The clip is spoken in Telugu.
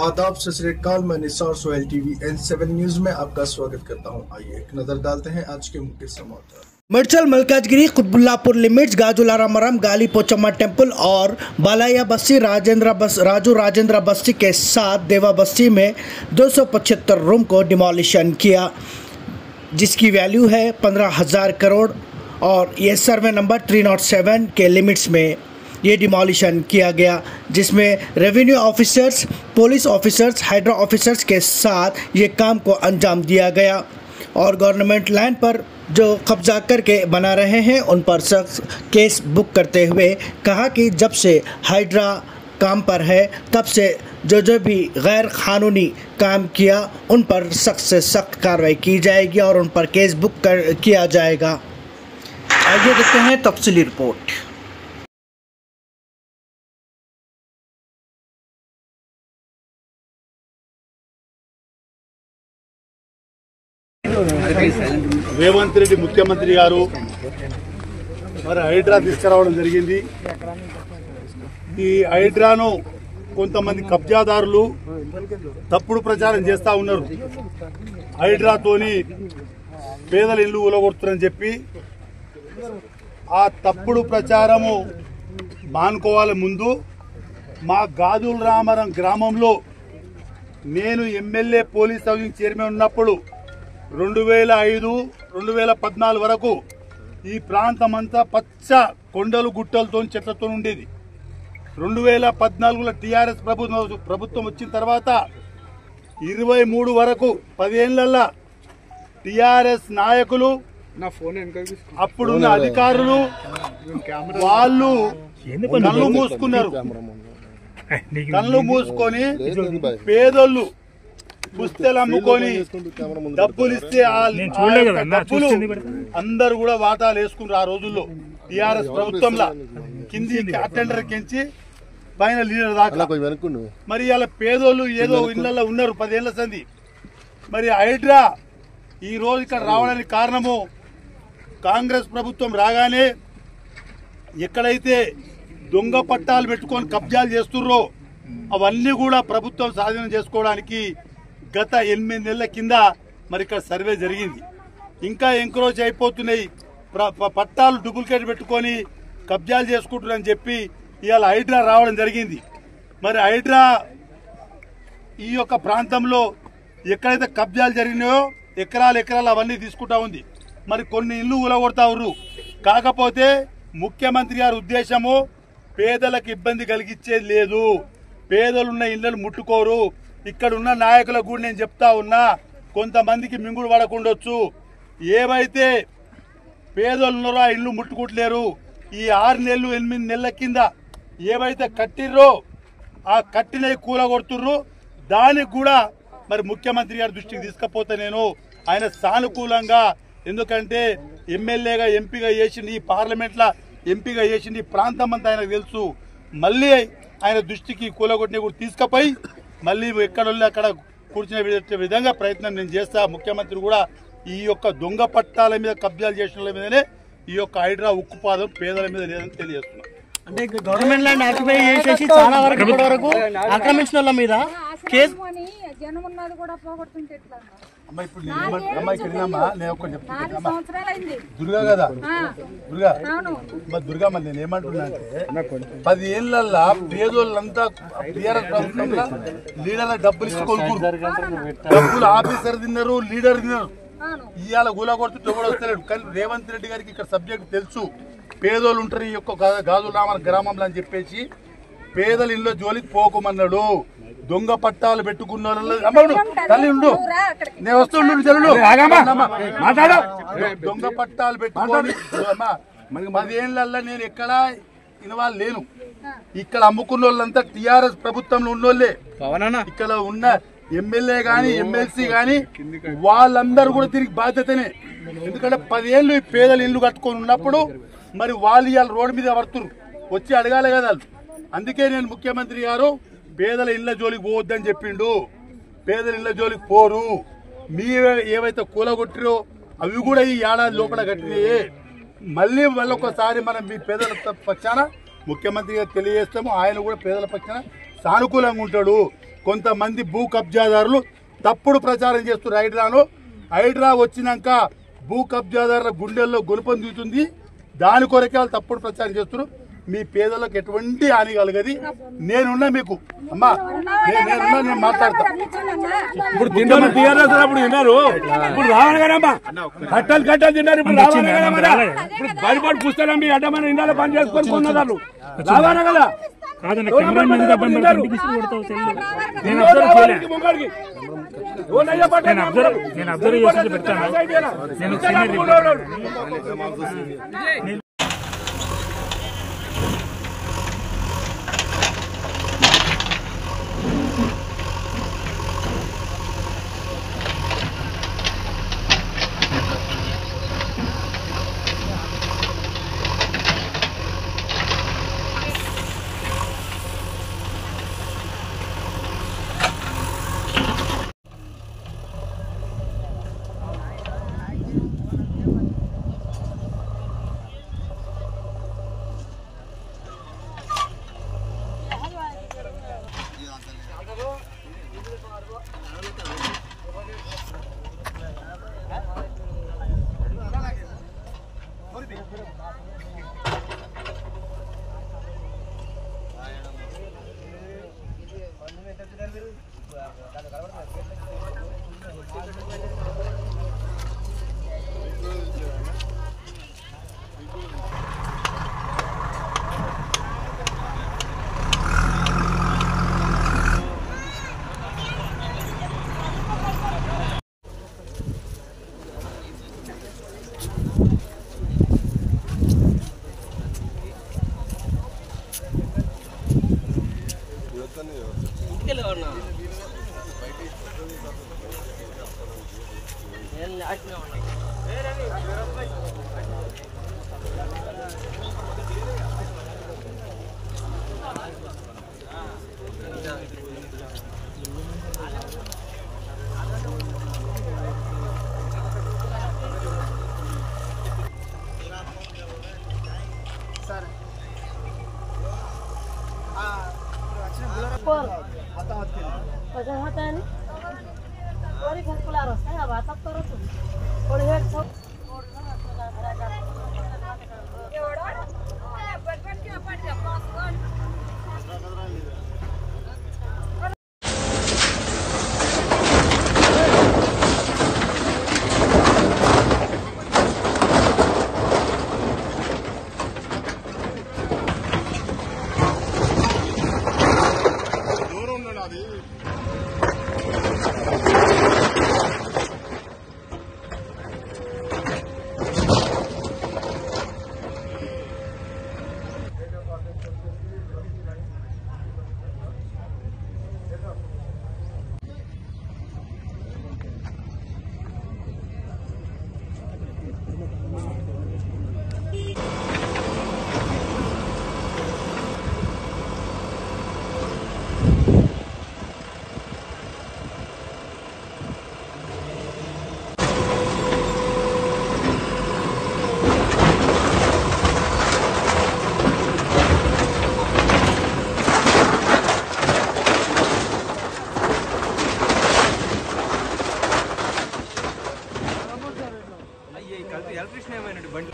आदाब सत श्री अकाल, मैं Nisar Sohail TV N7 news में आपका स्वागत करता हूं। आइए एक नजर डालते हैं आज के मुख्य समाचार। मेड्चल मलकाजगिरी कुतुबुल्लापुर लिमिट्स गाजुलारामरम गाली पोचम्मा टेम्पल और बालाया बस्ती राजू राजेंद्र बस्ती के साथ देवा बस्ती में 275 रूम को डिमोलिशन किया, जिसकी वैल्यू है 15,000 करोड़ और ये सर्वे नंबर 307 के लिमिट्स में ये डिमोलिशन किया गया, जिसमें revenue officers, police officers, hydra officers के साथ ये काम को अंजाम दिया गया और गवर्नमेंट लैंड पर जो कब्जा करके बना रहे हैं उन पर सख्त केस बुक करते हुए कहा कि जब से हाइड्रा काम पर है तब से जो भी गैर कानूनी काम किया उन पर सख्त से सख्त कार्रवाई की जाएगी और उन पर केस बुक किया जाएगा। आइए देखते हैं तफसीली रिपोर्ट। రేవంత్ రెడ్డి ముఖ్యమంత్రి గారు మరి హైడ్రా తీసుకురావడం జరిగింది। ఈ హైడ్రాను కొంతమంది కబ్జాదారులు తప్పుడు ప్రచారం చేస్తూ ఉన్నారు। హైడ్రాతోని పేదల ఇల్లు ఊలగొడుతున్నారని చెప్పి ఆ తప్పుడు ప్రచారము మానుకోవాలి। ముందు మా గాజులరామరం గ్రామంలో నేను ఎమ్మెల్యే పోలీస్ హౌసింగ్ చైర్మన్ ఉన్నప్పుడు 2005, 2014 వరకు ఈ ప్రాంతం అంతా పచ్చ కొండలు గుట్టలతో చెట్లతో ఉండేది। 2014లో టీఆర్ఎస్ ప్రభుత్వం వచ్చిన తర్వాత 23 వరకు 10 ఏళ్లలో టీఆర్ఎస్ నాయకులు, అప్పుడున్న అధికారులు వాళ్ళు కళ్ళు మూసుకున్నారు। కళ్ళు మూసుకొని పేదోళ్ళు పుస్తలు అమ్ముకొని డబ్బులు ఇస్తే డబ్బులు అందరు కూడా వాటాలు వేసుకున్నారు। ఆ రోజుల్లో టీఆర్ఎస్ ప్రభుత్వంలో కింది అటెండర్ కించి పైన లీడర్ దాకా మరి ఇలా పేదోళ్ళు ఏదో ఇళ్లలో ఉన్నారు 10 ఏళ్ల సంది। మరి హైడ్రా ఈ రోజు ఇక్కడ రావడానికి కారణము కాంగ్రెస్ ప్రభుత్వం రాగానే ఎక్కడైతే దొంగ పట్టాలు పెట్టుకొని కబ్జాలు చేస్తుర్రో అవన్నీ కూడా ప్రభుత్వం స్వాధీనం చేసుకోవడానికి గత 8 నెలల కింద మరి ఇక్కడ సర్వే జరిగింది। ఇంకా ఎంక్రోచ్ అయిపోతున్నాయి, పట్టాలు డూప్లికేట్ పెట్టుకొని కబ్జాలు చేసుకుంటున్నారని చెప్పి ఇవాళ హైడ్రా రావడం జరిగింది। మరి హైడ్రా ఈ యొక్క ప్రాంతంలో ఎక్కడైతే కబ్జాలు జరిగినాయో ఎకరాలు అవన్నీ తీసుకుంటా ఉంది। మరి కొన్ని ఇల్లు ఊలగొడతా ఉన్నారు। కాకపోతే ముఖ్యమంత్రి గారి ఉద్దేశము పేదలకు ఇబ్బంది కలిగించేది లేదు, పేదలున్న ఇళ్లను ముట్టుకోరు। ఇక్కడ ఉన్న నాయకులకు కూడా నేను చెప్తా ఉన్నా, కొంతమందికి మింగుడు పడకుండొచ్చు, ఏవైతే పేదలు ఉన్నారో ఆ ఇల్లు ముట్టుకుంటలేరు। ఈ 6 నెలలు 8 నెలల కింద ఏవైతే కట్టిర్రో ఆ కట్టినవి కూలగొడుతుర్రు। దానికి కూడా మరి ముఖ్యమంత్రి గారి దృష్టికి తీసుకపోతే నేను ఆయన సానుకూలంగా, ఎందుకంటే ఎమ్మెల్యేగా ఎంపీగా చేసింది, ఈ పార్లమెంట్లో ఎంపీగా చేసింది, ఈ ప్రాంతం అంతా ఆయనకు తెలుసు। మళ్ళీ ఆయన దృష్టికి కూలగొట్టిన కూడా తీసుకుపోయి మళ్ళీ ఎక్కడ అక్కడ కూర్చునే విధంగా ప్రయత్నం నేను చేస్తా। ముఖ్యమంత్రి కూడా ఈ యొక్క దొంగ పట్టాల మీద కబ్జాలు చేసిన మీదనే ఈ యొక్క హైడ్రా ఉక్కుపాదం పేదల మీద లేదని తెలియజేస్తున్నా। అంటే గవర్నమెంట్ ల్యాండ్ ఆక్యుపై చేసేసి చాలా వరకు ఇప్పటి వరకు ఆక్రమించిన వాళ్ళ మీద కేసు అమ్మా ఇప్పుడు నేను ఒకటి చెప్తున్నా, దుర్గా కదా దుర్గా మరి నేను ఏమంటున్నా అంటే 10 ఏళ్లలో పేదోళ్ళంతా టీఆర్ఎస్ ప్రభుత్వంలో లీడర్ల డబ్బులు ఇచ్చి కొనుక్కున్నారు, డబ్బులు ఆఫీసర్ తిన్నారు, లీడర్ తిన్నారు। ఇవాళ గులా కొడుతూ కూడా వస్తలేడు। కానీ రేవంత్ రెడ్డి గారికి ఇక్కడ సబ్జెక్ట్ తెలుసు, పేదోళ్ళు ఉంటారు ఈ యొక్క గాజులరామరం గ్రామంలో అని చెప్పేసి పేదల ఇళ్ళ జోలికి పోకమన్నాడు। దొంగ పట్టాలు పెట్టుకున్న తల్లి ఉండు, నేను వస్తుండు, దొంగ పట్టాలు పెట్టుకొని 10 ఏళ్లలో నేను ఎక్కడ ఇన్వాల్వ్ లేను। ఇక్కడ అమ్ముకున్న వాళ్ళంతా టీఆర్ఎస్ ప్రభుత్వంలో ఉన్నోళ్లే, ఇక్కడ ఉన్న ఎమ్మెల్యే గాని ఎమ్మెల్సీ గాని వాళ్ళందరూ కూడా తిరిగి బాధ్యతనే। ఎందుకంటే 10 ఏళ్ళు పేదల ఇల్లు కట్టుకొని ఉన్నప్పుడు మరి వాళ్ళు ఇవాళ రోడ్డు మీద పడుతున్నారు, వచ్చి అడగాలి కదా। అందుకే నేను ముఖ్యమంత్రి గారు పేదల ఇళ్ల జోలికి పోవద్దని చెప్పిండు, పేదల ఇళ్ల జోలికి పోరు, మీ ఏవైతే కూలగొట్టిరో అవి కూడా ఈ ఏడాది లోపల కట్టినాయే। మళ్ళీ మళ్ళొకసారి మనం మీ పేదల పక్షాన ముఖ్యమంత్రి గారు తెలియజేస్తాము, ఆయన కూడా పేదల పక్షాన సానుకూలంగా ఉంటాడు। కొంతమంది భూ కబ్జాదారులు తప్పుడు ప్రచారం చేస్తున్నారు. హైడ్రా వచ్చినాక భూ కబ్జాదారుల గుండెల్లో గొలుపం దిగుతుంది. దాని కొరకే వాళ్ళు తప్పుడు ప్రచారం చేస్తున్నారు. మీ పేదలకు ఎటువంటి హాని కలగది. నేనున్నా మీకు అమ్మా, నేనున్నా, నేను మాట్లాడతా. ఇప్పుడు తిన్నారు టీఆర్ఎస్ అప్పుడు తిన్నారు, ఇప్పుడు రావాలి కదమ్మా, కట్టలు తిన్నారు. ఇప్పుడు రావాలి కదా, ఇప్పుడు బయటపడి పుస్తకం మీ అడ్డమైన ఇండాలో పని చేసుకొని కొన్నారు. రావాలి కదా, నేను అబ్జర్వ్ చేసి పెడతాను. ఎలక్ట్రిషన్ ఏమైనా బండి